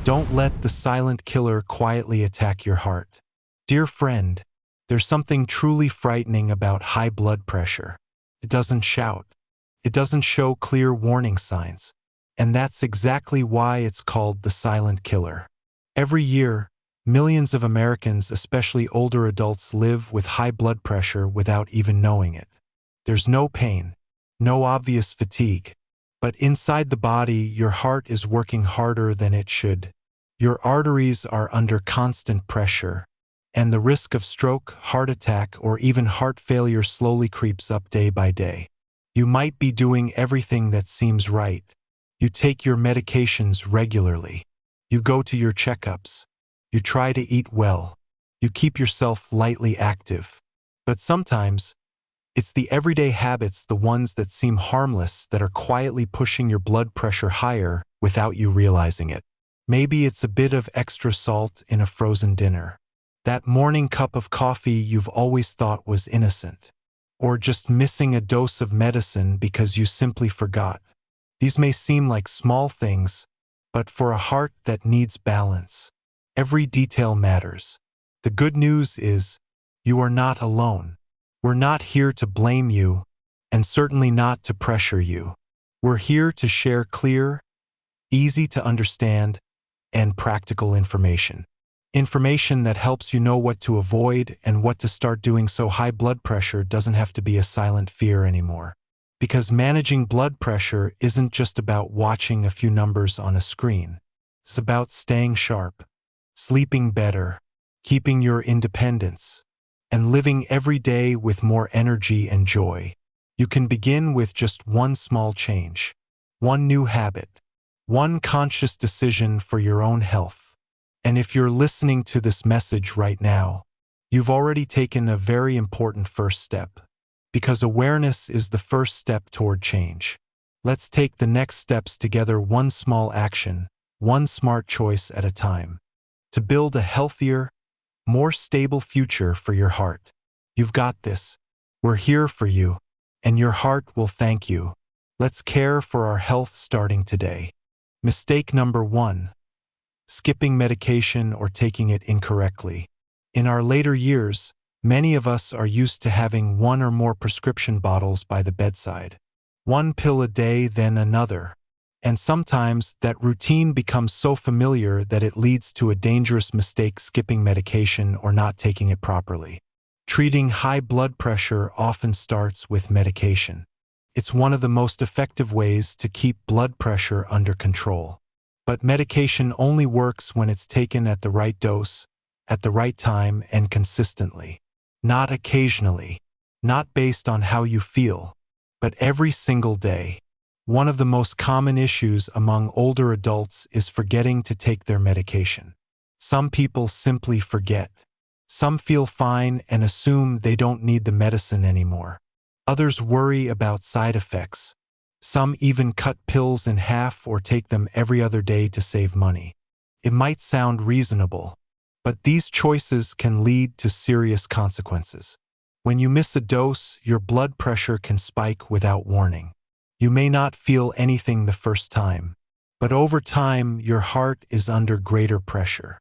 Don't let the silent killer quietly attack your heart. Dear friend, there's something truly frightening about high blood pressure. It doesn't shout. It doesn't show clear warning signs. And that's exactly why it's called the silent killer. Every year, millions of Americans, especially older adults, live with high blood pressure without even knowing it. There's no pain, no obvious fatigue. But inside the body, your heart is working harder than it should. Your arteries are under constant pressure, and the risk of stroke, heart attack, or even heart failure slowly creeps up day by day. You might be doing everything that seems right. You take your medications regularly. You go to your checkups. You try to eat well. You keep yourself lightly active. But sometimes, it's the everyday habits, the ones that seem harmless, that are quietly pushing your blood pressure higher without you realizing it. Maybe it's a bit of extra salt in a frozen dinner. That morning cup of coffee you've always thought was innocent. Or just missing a dose of medicine because you simply forgot. These may seem like small things, but for a heart that needs balance, every detail matters. The good news is, you are not alone. We're not here to blame you, and certainly not to pressure you. We're here to share clear, easy to understand, and practical information. Information that helps you know what to avoid and what to start doing, so high blood pressure doesn't have to be a silent fear anymore. Because managing blood pressure isn't just about watching a few numbers on a screen. It's about staying sharp, sleeping better, keeping your independence, and living every day with more energy and joy. You can begin with just one small change, one new habit, one conscious decision for your own health. And if you're listening to this message right now, you've already taken a very important first step, because awareness is the first step toward change. Let's take the next steps together, one small action, one smart choice at a time, to build a healthier, more stable future for your heart. You've got this. We're here for you, and your heart will thank you. Let's care for our health starting today. Mistake number 1. Skipping medication or taking it incorrectly. In our later years, many of us are used to having one or more prescription bottles by the bedside. One pill a day, then another. And sometimes that routine becomes so familiar that it leads to a dangerous mistake: skipping medication or not taking it properly. Treating high blood pressure often starts with medication. It's one of the most effective ways to keep blood pressure under control. But medication only works when it's taken at the right dose, at the right time, and consistently. Not occasionally, not based on how you feel, but every single day. One of the most common issues among older adults is forgetting to take their medication. Some people simply forget. Some feel fine and assume they don't need the medicine anymore. Others worry about side effects. Some even cut pills in half or take them every other day to save money. It might sound reasonable, but these choices can lead to serious consequences. When you miss a dose, your blood pressure can spike without warning. You may not feel anything the first time, but over time, your heart is under greater pressure.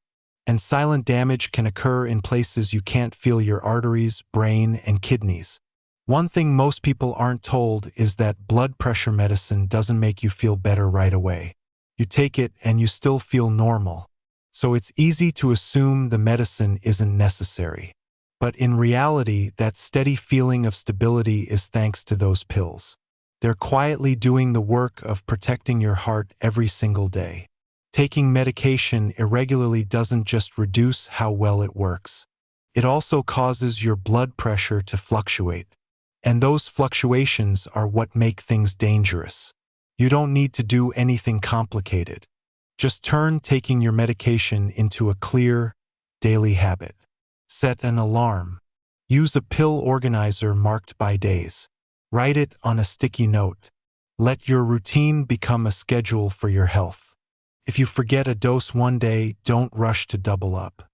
And silent damage can occur in places you can't feel: your arteries, brain, and kidneys. One thing most people aren't told is that blood pressure medicine doesn't make you feel better right away. You take it and you still feel normal. So it's easy to assume the medicine isn't necessary. But in reality, that steady feeling of stability is thanks to those pills. They're quietly doing the work of protecting your heart every single day. Taking medication irregularly doesn't just reduce how well it works. It also causes your blood pressure to fluctuate. And those fluctuations are what make things dangerous. You don't need to do anything complicated. Just turn taking your medication into a clear, daily habit. Set an alarm. Use a pill organizer marked by days. Write it on a sticky note. Let your routine become a schedule for your health. If you forget a dose one day, don't rush to double up.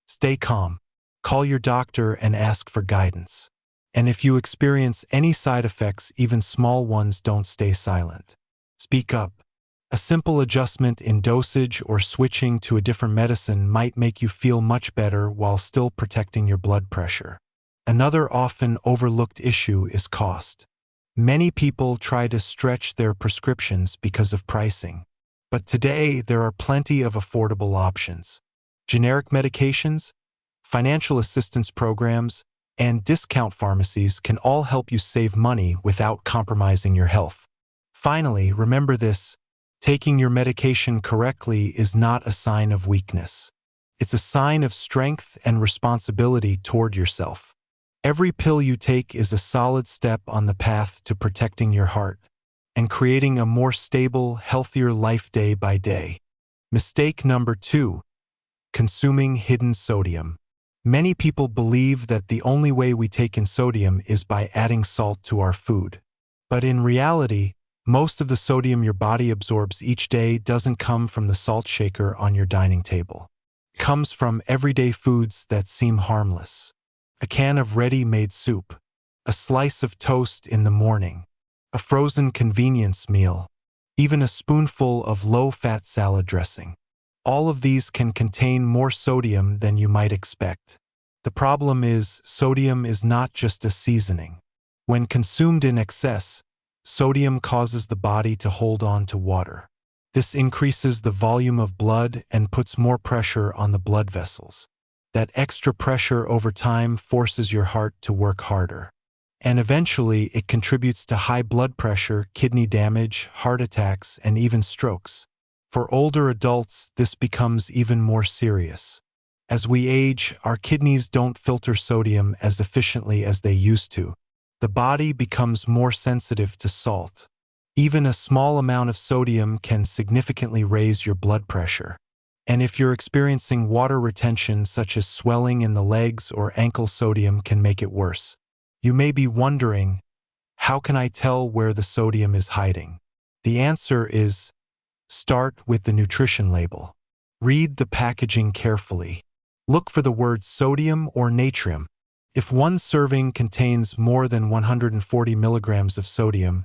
Stay calm. Call your doctor and ask for guidance. And if you experience any side effects, even small ones, don't stay silent. Speak up. A simple adjustment in dosage or switching to a different medicine might make you feel much better while still protecting your blood pressure. Another often overlooked issue is cost. Many people try to stretch their prescriptions because of pricing. But today, there are plenty of affordable options. Generic medications, financial assistance programs, and discount pharmacies can all help you save money without compromising your health. Finally, remember this: taking your medication correctly is not a sign of weakness. It's a sign of strength and responsibility toward yourself. Every pill you take is a solid step on the path to protecting your heart and creating a more stable, healthier life day by day. Mistake number 2: consuming hidden sodium. Many people believe that the only way we take in sodium is by adding salt to our food. But in reality, most of the sodium your body absorbs each day doesn't come from the salt shaker on your dining table. It comes from everyday foods that seem harmless. A can of ready-made soup, a slice of toast in the morning, a frozen convenience meal, even a spoonful of low-fat salad dressing. All of these can contain more sodium than you might expect. The problem is, sodium is not just a seasoning. When consumed in excess, sodium causes the body to hold on to water. This increases the volume of blood and puts more pressure on the blood vessels. That extra pressure over time forces your heart to work harder. And eventually, it contributes to high blood pressure, kidney damage, heart attacks, and even strokes. For older adults, this becomes even more serious. As we age, our kidneys don't filter sodium as efficiently as they used to. The body becomes more sensitive to salt. Even a small amount of sodium can significantly raise your blood pressure. And if you're experiencing water retention such as swelling in the legs or ankle, sodium can make it worse. You may be wondering, how can I tell where the sodium is hiding? The answer is, start with the nutrition label. Read the packaging carefully. Look for the words sodium or natrium. If one serving contains more than 140 milligrams of sodium,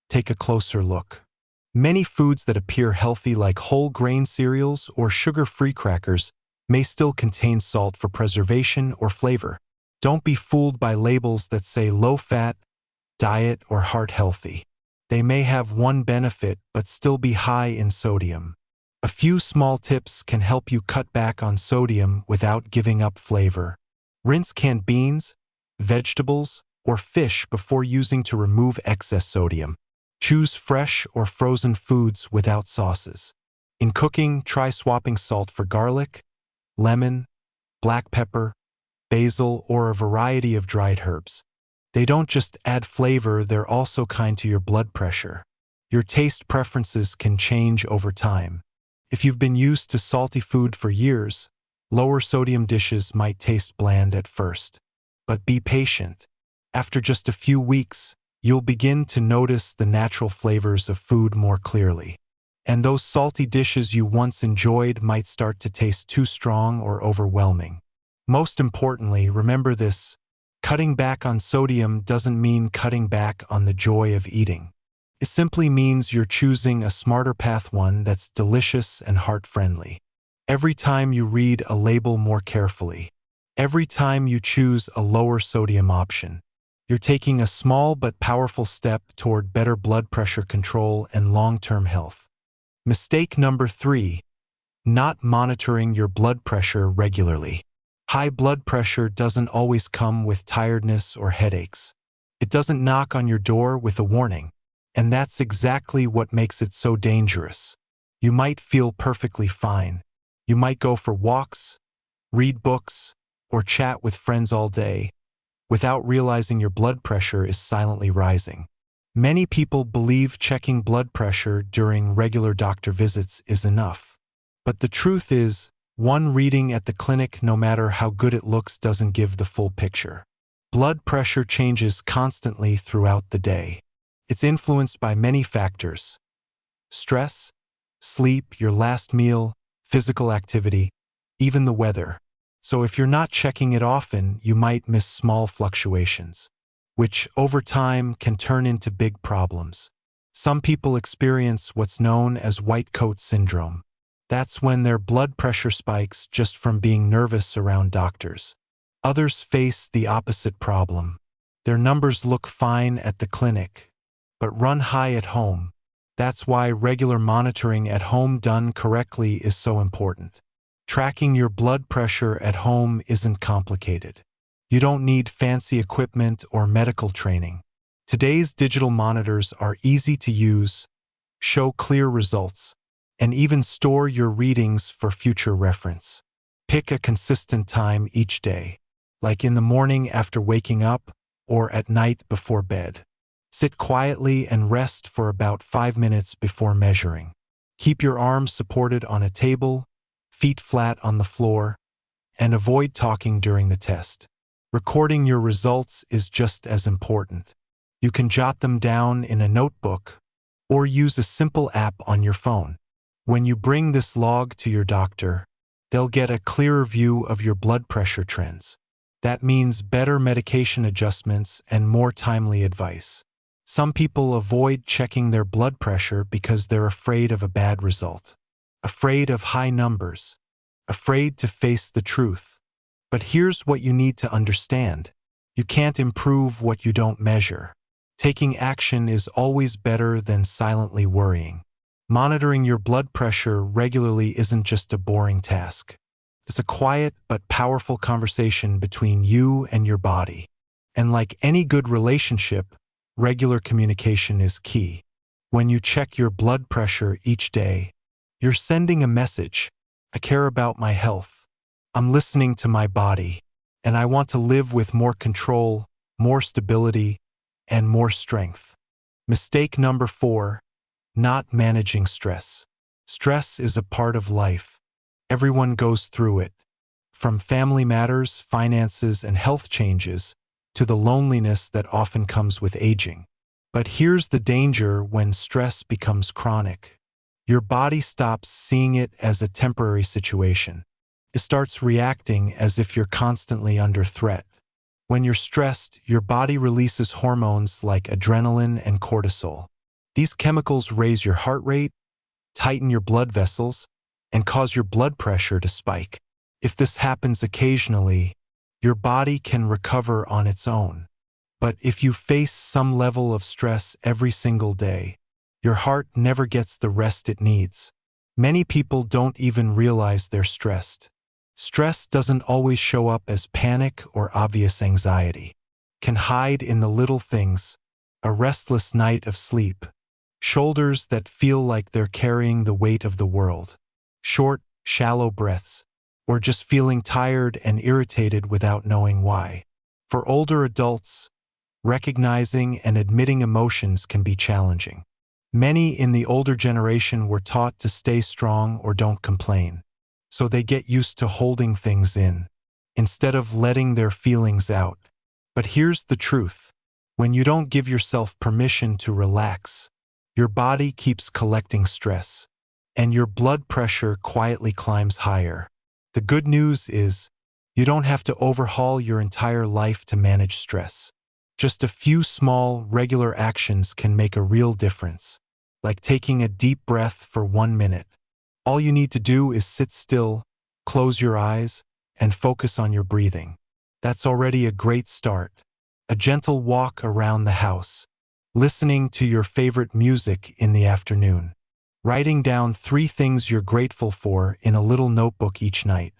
take a closer look. Many foods that appear healthy, like whole grain cereals or sugar-free crackers, may still contain salt for preservation or flavor. Don't be fooled by labels that say low-fat, diet, or heart healthy. They may have one benefit but still be high in sodium. A few small tips can help you cut back on sodium without giving up flavor. Rinse canned beans, vegetables, or fish before using to remove excess sodium. Choose fresh or frozen foods without sauces. In cooking, try swapping salt for garlic, lemon, black pepper, basil, or a variety of dried herbs. They don't just add flavor, they're also kind to your blood pressure. Your taste preferences can change over time. If you've been used to salty food for years, lower sodium dishes might taste bland at first. But be patient. After just a few weeks, you'll begin to notice the natural flavors of food more clearly. And those salty dishes you once enjoyed might start to taste too strong or overwhelming. Most importantly, remember this: cutting back on sodium doesn't mean cutting back on the joy of eating. It simply means you're choosing a smarter path, one that's delicious and heart-friendly. Every time you read a label more carefully, every time you choose a lower sodium option, you're taking a small but powerful step toward better blood pressure control and long-term health. Mistake number 3: not monitoring your blood pressure regularly. High blood pressure doesn't always come with tiredness or headaches. It doesn't knock on your door with a warning. And that's exactly what makes it so dangerous. You might feel perfectly fine. You might go for walks, read books, or chat with friends all day, without realizing your blood pressure is silently rising. Many people believe checking blood pressure during regular doctor visits is enough. But the truth is, one reading at the clinic, no matter how good it looks, doesn't give the full picture. Blood pressure changes constantly throughout the day. It's influenced by many factors: stress, sleep, your last meal, physical activity, even the weather. So if you're not checking it often, you might miss small fluctuations, which over time can turn into big problems. Some people experience what's known as white coat syndrome. That's when their blood pressure spikes just from being nervous around doctors. Others face the opposite problem. Their numbers look fine at the clinic, but run high at home. That's why regular monitoring at home done correctly is so important. Tracking your blood pressure at home isn't complicated. You don't need fancy equipment or medical training. Today's digital monitors are easy to use, show clear results, and even store your readings for future reference. Pick a consistent time each day, like in the morning after waking up or at night before bed. Sit quietly and rest for about 5 minutes before measuring. Keep your arms supported on a table, feet flat on the floor, and avoid talking during the test. Recording your results is just as important. You can jot them down in a notebook or use a simple app on your phone. When you bring this log to your doctor, they'll get a clearer view of your blood pressure trends. That means better medication adjustments and more timely advice. Some people avoid checking their blood pressure because they're afraid of a bad result, afraid of high numbers, afraid to face the truth. But here's what you need to understand. You can't improve what you don't measure. Taking action is always better than silently worrying. Monitoring your blood pressure regularly isn't just a boring task. It's a quiet but powerful conversation between you and your body. And like any good relationship, regular communication is key. When you check your blood pressure each day, you're sending a message. I care about my health. I'm listening to my body, and I want to live with more control, more stability, and more strength. Mistake number 4, not managing stress. Stress is a part of life. Everyone goes through it. From family matters, finances, and health changes, to the loneliness that often comes with aging. But here's the danger when stress becomes chronic. Your body stops seeing it as a temporary situation. It starts reacting as if you're constantly under threat. When you're stressed, your body releases hormones like adrenaline and cortisol. These chemicals raise your heart rate, tighten your blood vessels, and cause your blood pressure to spike. If this happens occasionally, your body can recover on its own. But if you face some level of stress every single day, your heart never gets the rest it needs. Many people don't even realize they're stressed. Stress doesn't always show up as panic or obvious anxiety. It can hide in the little things: a restless night of sleep, shoulders that feel like they're carrying the weight of the world, short, shallow breaths, or just feeling tired and irritated without knowing why. For older adults, recognizing and admitting emotions can be challenging. Many in the older generation were taught to stay strong or don't complain, so they get used to holding things in, instead of letting their feelings out. But here's the truth. When you don't give yourself permission to relax, your body keeps collecting stress, and your blood pressure quietly climbs higher. The good news is, you don't have to overhaul your entire life to manage stress. Just a few small, regular actions can make a real difference, like taking a deep breath for 1 minute. All you need to do is sit still, close your eyes, and focus on your breathing. That's already a great start. A gentle walk around the house, listening to your favorite music in the afternoon, writing down 3 things you're grateful for in a little notebook each night.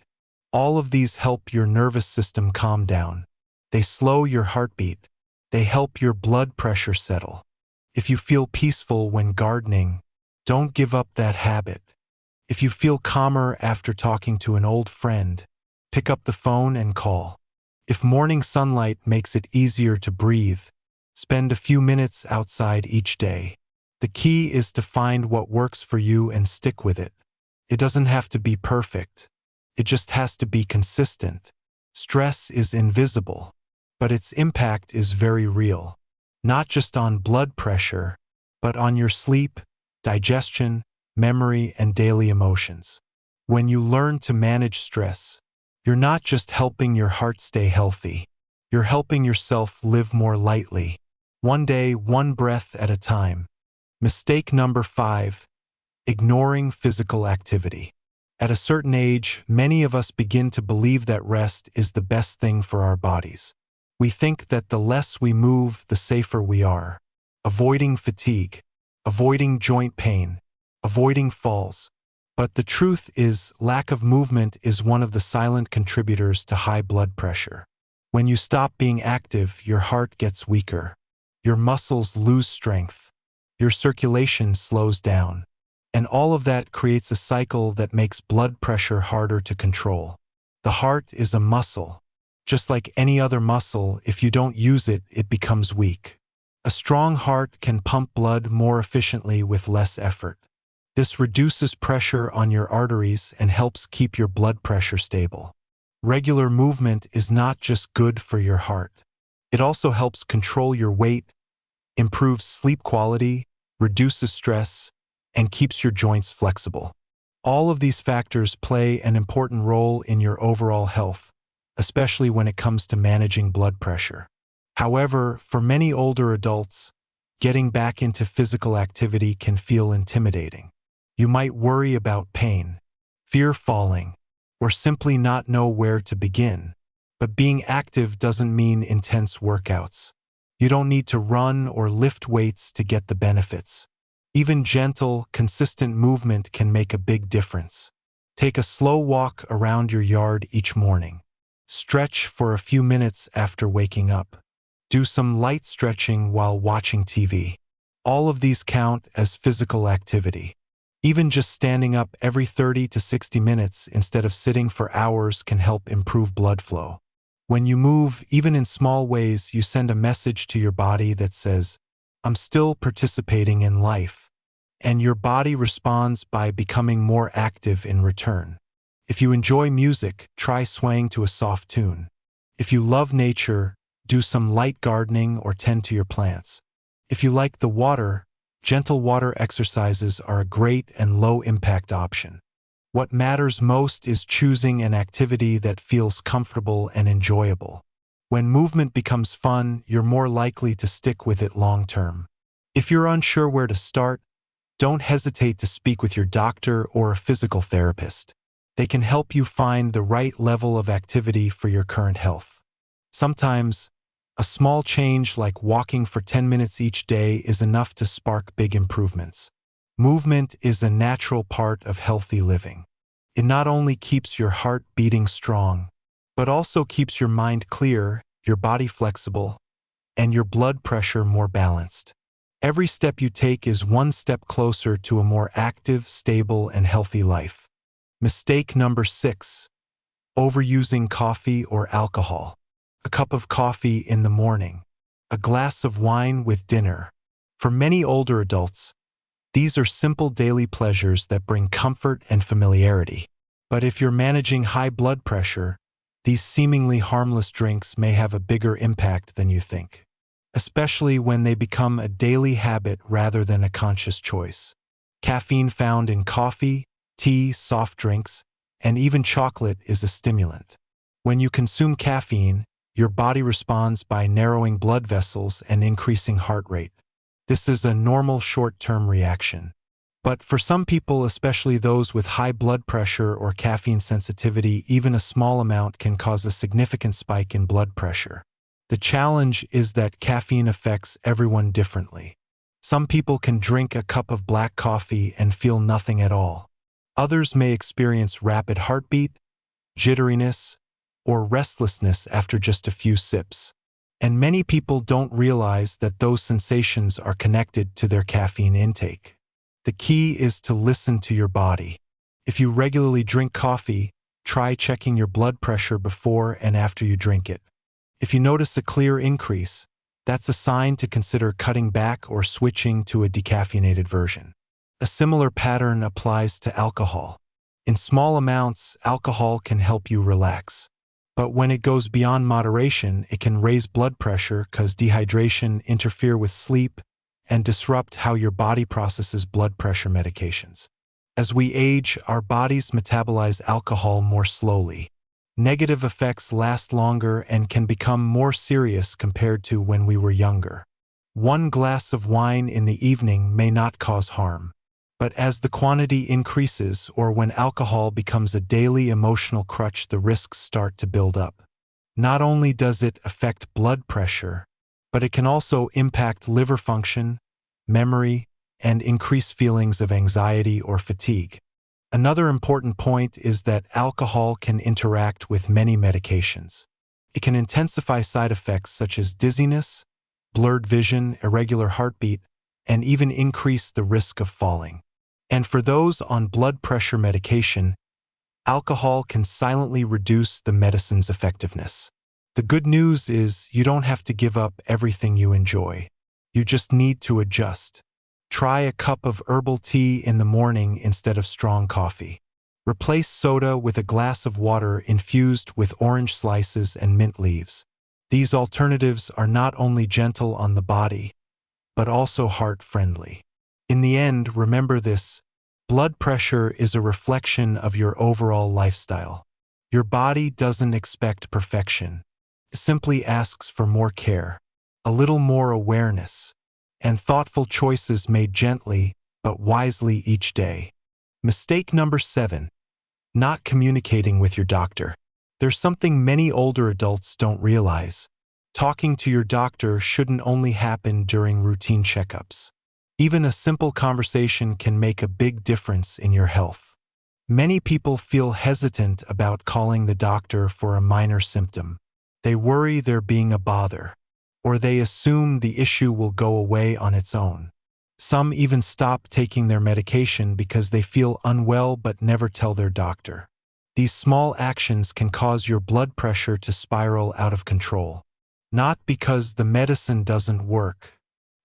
All of these help your nervous system calm down. They slow your heartbeat. They help your blood pressure settle. If you feel peaceful when gardening, don't give up that habit. If you feel calmer after talking to an old friend, pick up the phone and call. If morning sunlight makes it easier to breathe, spend a few minutes outside each day. The key is to find what works for you and stick with it. It doesn't have to be perfect. It just has to be consistent. Stress is invisible, but its impact is very real. Not just on blood pressure, but on your sleep, digestion, memory, and daily emotions. When you learn to manage stress, you're not just helping your heart stay healthy. You're helping yourself live more lightly, one day, one breath at a time. Mistake number 5, ignoring physical activity. At a certain age, many of us begin to believe that rest is the best thing for our bodies. We think that the less we move, the safer we are. Avoiding fatigue, avoiding joint pain, avoiding falls. But the truth is, lack of movement is one of the silent contributors to high blood pressure. When you stop being active, your heart gets weaker. Your muscles lose strength. Your circulation slows down. And all of that creates a cycle that makes blood pressure harder to control. The heart is a muscle. Just like any other muscle, if you don't use it, it becomes weak. A strong heart can pump blood more efficiently with less effort. This reduces pressure on your arteries and helps keep your blood pressure stable. Regular movement is not just good for your heart. It also helps control your weight, improves sleep quality, reduces stress, and keeps your joints flexible. All of these factors play an important role in your overall health, especially when it comes to managing blood pressure. However, for many older adults, getting back into physical activity can feel intimidating. You might worry about pain, fear falling, or simply not know where to begin. But being active doesn't mean intense workouts. You don't need to run or lift weights to get the benefits. Even gentle, consistent movement can make a big difference. Take a slow walk around your yard each morning. Stretch for a few minutes after waking up. Do some light stretching while watching TV. All of these count as physical activity. Even just standing up every 30 to 60 minutes instead of sitting for hours can help improve blood flow. When you move, even in small ways, you send a message to your body that says, "I'm still participating in life." And your body responds by becoming more active in return. If you enjoy music, try swaying to a soft tune. If you love nature, do some light gardening or tend to your plants. If you like the water, gentle water exercises are a great and low-impact option. What matters most is choosing an activity that feels comfortable and enjoyable. When movement becomes fun, you're more likely to stick with it long-term. If you're unsure where to start, don't hesitate to speak with your doctor or a physical therapist. They can help you find the right level of activity for your current health. Sometimes, a small change like walking for 10 minutes each day is enough to spark big improvements. Movement is a natural part of healthy living. It not only keeps your heart beating strong, but also keeps your mind clear, your body flexible, and your blood pressure more balanced. Every step you take is one step closer to a more active, stable, and healthy life. Mistake number 6, overusing coffee or alcohol. A cup of coffee in the morning, a glass of wine with dinner. For many older adults, these are simple daily pleasures that bring comfort and familiarity. But if you're managing high blood pressure, these seemingly harmless drinks may have a bigger impact than you think, especially when they become a daily habit rather than a conscious choice. Caffeine found in coffee, tea, soft drinks, and even chocolate is a stimulant. When you consume caffeine, your body responds by narrowing blood vessels and increasing heart rate. This is a normal short-term reaction. But for some people, especially those with high blood pressure or caffeine sensitivity, even a small amount can cause a significant spike in blood pressure. The challenge is that caffeine affects everyone differently. Some people can drink a cup of black coffee and feel nothing at all. Others may experience rapid heartbeat, jitteriness, or restlessness after just a few sips. And many people don't realize that those sensations are connected to their caffeine intake. The key is to listen to your body. If you regularly drink coffee, try checking your blood pressure before and after you drink it. If you notice a clear increase, that's a sign to consider cutting back or switching to a decaffeinated version. A similar pattern applies to alcohol. In small amounts, alcohol can help you relax. But when it goes beyond moderation, it can raise blood pressure because dehydration interfere with sleep and disrupt how your body processes blood pressure medications. As we age, our bodies metabolize alcohol more slowly. Negative effects last longer and can become more serious compared to when we were younger. One glass of wine in the evening may not cause harm. But as the quantity increases or when alcohol becomes a daily emotional crutch, the risks start to build up. Not only does it affect blood pressure, but it can also impact liver function, memory, and increase feelings of anxiety or fatigue. Another important point is that alcohol can interact with many medications. It can intensify side effects such as dizziness, blurred vision, irregular heartbeat, and even increase the risk of falling. And for those on blood pressure medication, alcohol can silently reduce the medicine's effectiveness. The good news is you don't have to give up everything you enjoy. You just need to adjust. Try a cup of herbal tea in the morning instead of strong coffee. Replace soda with a glass of water infused with orange slices and mint leaves. These alternatives are not only gentle on the body, but also heart-friendly. In the end, remember this: blood pressure is a reflection of your overall lifestyle. Your body doesn't expect perfection. It simply asks for more care, a little more awareness, and thoughtful choices made gently but wisely each day. Mistake number 7. Not communicating with your doctor. There's something many older adults don't realize. Talking to your doctor shouldn't only happen during routine checkups. Even a simple conversation can make a big difference in your health. Many people feel hesitant about calling the doctor for a minor symptom. They worry they're being a bother, or they assume the issue will go away on its own. Some even stop taking their medication because they feel unwell but never tell their doctor. These small actions can cause your blood pressure to spiral out of control. Not because the medicine doesn't work,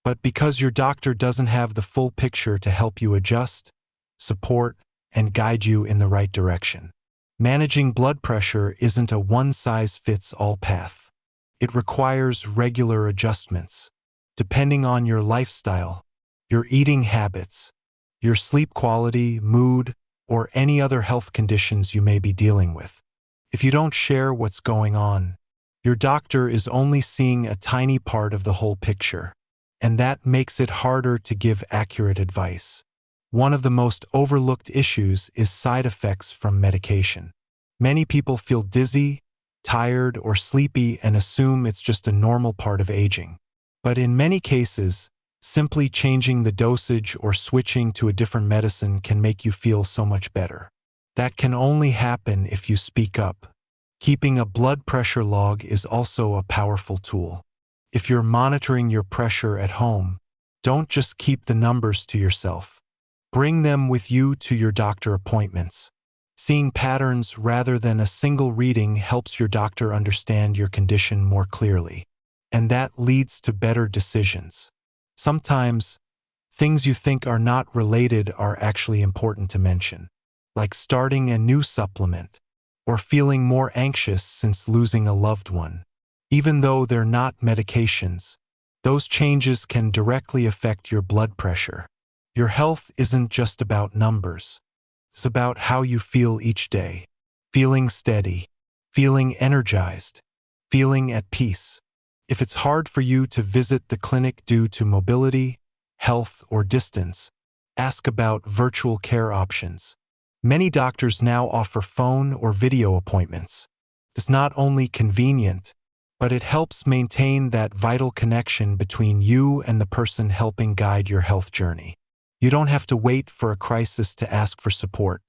but because your doctor doesn't have the full picture to help you adjust, support, and guide you in the right direction. Managing blood pressure isn't a one-size-fits-all path. It requires regular adjustments, depending on your lifestyle, your eating habits, your sleep quality, mood, or any other health conditions you may be dealing with. If you don't share what's going on, your doctor is only seeing a tiny part of the whole picture, and that makes it harder to give accurate advice. One of the most overlooked issues is side effects from medication. Many people feel dizzy, tired, or sleepy and assume it's just a normal part of aging. But in many cases, simply changing the dosage or switching to a different medicine can make you feel so much better. That can only happen if you speak up. Keeping a blood pressure log is also a powerful tool. If you're monitoring your pressure at home, don't just keep the numbers to yourself. Bring them with you to your doctor appointments. Seeing patterns rather than a single reading helps your doctor understand your condition more clearly, and that leads to better decisions. Sometimes, things you think are not related are actually important to mention, like starting a new supplement or feeling more anxious since losing a loved one. Even though they're not medications, those changes can directly affect your blood pressure. Your health isn't just about numbers. It's about how you feel each day, feeling steady, feeling energized, feeling at peace. If it's hard for you to visit the clinic due to mobility, health, or distance, ask about virtual care options. Many doctors now offer phone or video appointments. It's not only convenient, but it helps maintain that vital connection between you and the person helping guide your health journey. You don't have to wait for a crisis to ask for support.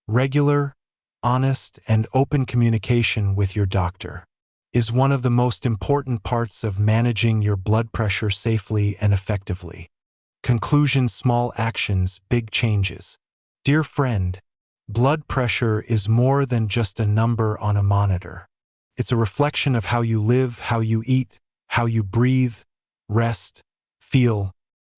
Regular, honest, and open communication with your doctor is one of the most important parts of managing your blood pressure safely and effectively. Conclusion: small actions, big changes. Dear friend, blood pressure is more than just a number on a monitor. It's a reflection of how you live, how you eat, how you breathe, rest, feel,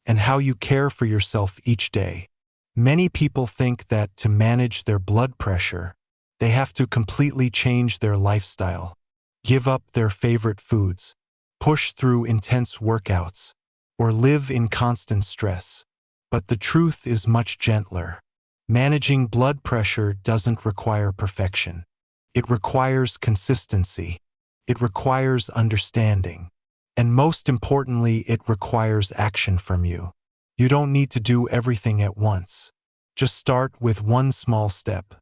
and how you care for yourself each day. Many people think that to manage their blood pressure, they have to completely change their lifestyle, give up their favorite foods, push through intense workouts, or live in constant stress. But the truth is much gentler. Managing blood pressure doesn't require perfection. It requires consistency. It requires understanding. And most importantly, it requires action from you. You don't need to do everything at once. Just start with one small step.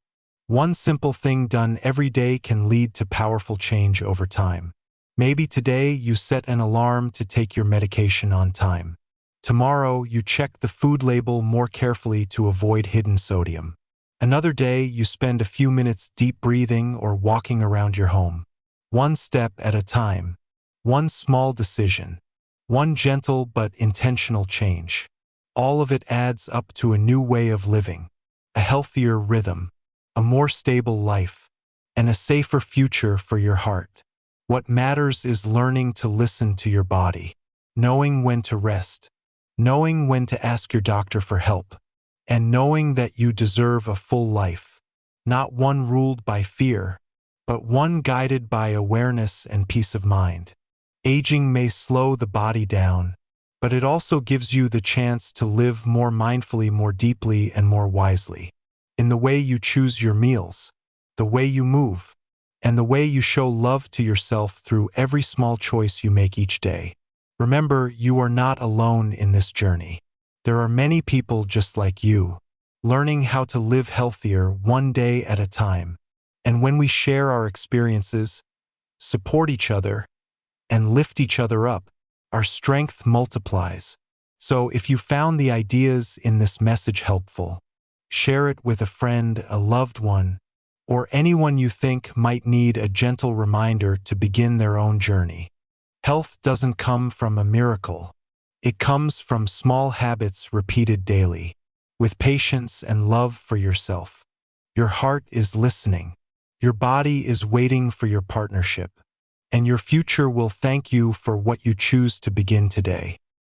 One simple thing done every day can lead to powerful change over time. Maybe today you set an alarm to take your medication on time. Tomorrow you check the food label more carefully to avoid hidden sodium. Another day you spend a few minutes deep breathing or walking around your home. One step at a time. One small decision. One gentle but intentional change. All of it adds up to a new way of living, a healthier rhythm, a more stable life, and a safer future for your heart. What matters is learning to listen to your body, knowing when to rest, knowing when to ask your doctor for help, and knowing that you deserve a full life, not one ruled by fear, but one guided by awareness and peace of mind. Aging may slow the body down, but it also gives you the chance to live more mindfully, more deeply, and more wisely. In the way you choose your meals, the way you move, and the way you show love to yourself through every small choice you make each day. Remember, you are not alone in this journey. There are many people just like you, learning how to live healthier one day at a time. And when we share our experiences, support each other, and lift each other up, our strength multiplies. So if you found the ideas in this message helpful, share it with a friend, a loved one, or anyone you think might need a gentle reminder to begin their own journey. Health doesn't come from a miracle. It comes from small habits repeated daily, with patience and love for yourself. Your heart is listening. Your body is waiting for your partnership. And your future will thank you for what you choose to begin today.